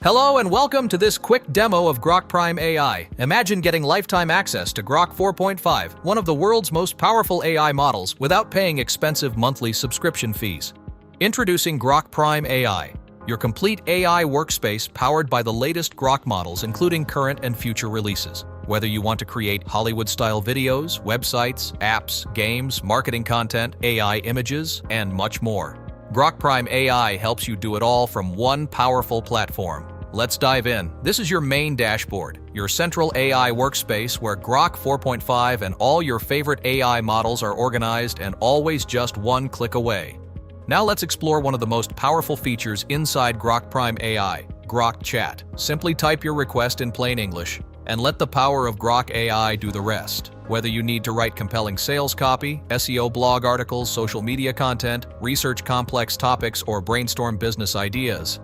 Hello and welcome to this quick demo of GrokPrime AI. Imagine getting lifetime access to Grok 4.5, one of the world's most powerful AI models, without paying expensive monthly subscription fees. Introducing GrokPrime AI, your complete AI workspace powered by the latest Grok models, including current and future releases. Whether you want to create Hollywood-style videos, websites, apps, games, marketing content, AI images, and much more, GrokPrime AI helps you do it all from one powerful platform. Let's dive in. This is your main dashboard, your central AI workspace where Grok 4.5 and all your favorite AI models are organized and always just one click away. Now let's explore one of the most powerful features inside GrokPrime AI, Grok Chat. Simply type your request in plain English and let the power of Grok AI do the rest. Whether you need to write compelling sales copy, SEO blog articles, social media content, research complex topics, or brainstorm business ideas,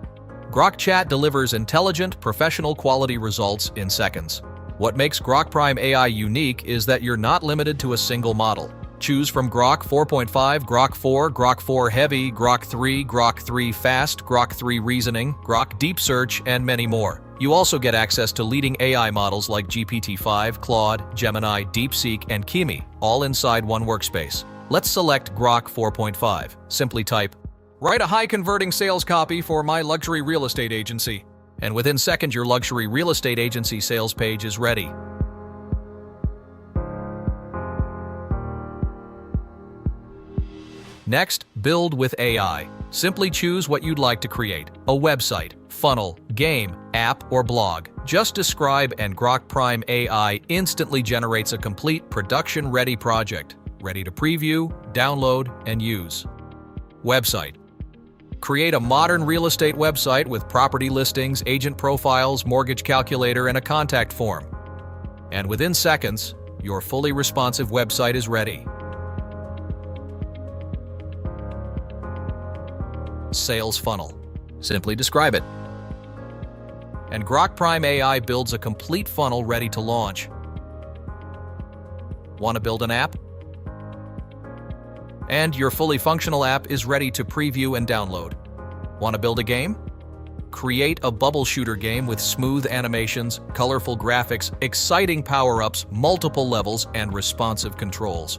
Grok Chat delivers intelligent, professional quality results in seconds. What makes GrokPrime AI unique is that you're not limited to a single model. Choose from Grok 4.5, Grok 4, Grok 4 Heavy, Grok 3, Grok 3 Fast, Grok 3 Reasoning, Grok Deep Search, and many more. You also get access to leading AI models like GPT-5, Claude, Gemini, DeepSeek, and Kimi, all inside one workspace. Let's select Grok 4.5. Simply type, "Write a high-converting sales copy for my luxury real estate agency." And within seconds, your luxury real estate agency sales page is ready. Next, build with AI. Simply choose what you'd like to create: a website, funnel, game, app, or blog. Just describe and GrokPrime AI instantly generates a complete production-ready project, ready to preview, download, and use. Website. Create a modern real estate website with property listings, agent profiles, mortgage calculator, and a contact form. And within seconds, your fully responsive website is ready. Sales funnel. Simply describe it. And GrokPrime AI builds a complete funnel ready to launch. Want to build an app? And your fully functional app is ready to preview and download. Want to build a game? Create a bubble shooter game with smooth animations, colorful graphics, exciting power-ups, multiple levels, and responsive controls.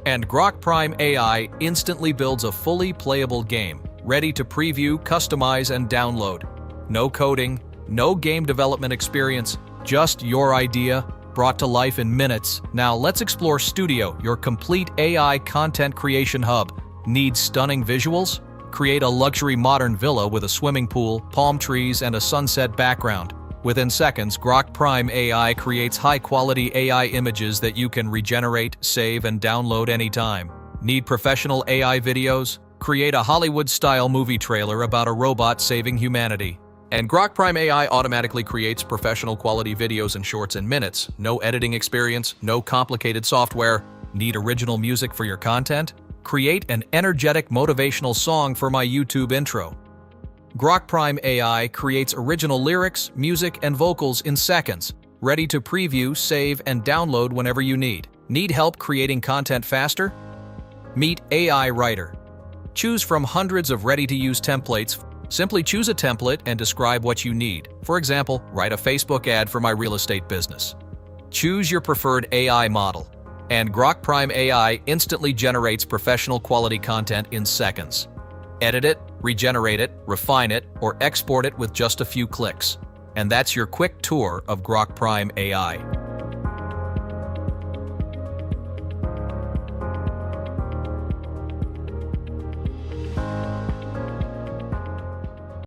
And GrokPrime AI instantly builds a fully playable game, ready to preview, customize, and download. No coding, no game development experience, just your idea brought to life in minutes. Now let's explore Studio, your complete AI content creation hub. Need stunning visuals? Create a luxury modern villa with a swimming pool, palm trees, and a sunset background. Within seconds, GrokPrime AI creates high-quality AI images that you can regenerate, save, and download anytime. Need professional AI videos? Create a Hollywood-style movie trailer about a robot saving humanity. And GrokPrime AI automatically creates professional-quality videos and shorts in minutes. No editing experience, no complicated software. Need original music for your content? Create an energetic motivational song for my YouTube intro. GrokPrime AI creates original lyrics, music, and vocals in seconds, ready to preview, save, and download whenever you need. Need help creating content faster? Meet AI Writer. Choose from hundreds of ready-to-use templates. Simply choose a template and describe what you need. For example, write a Facebook ad for my real estate business. Choose your preferred AI model, and GrokPrime AI instantly generates professional quality content in seconds. Edit it, regenerate it, refine it, or export it with just a few clicks. And that's your quick tour of GrokPrime AI.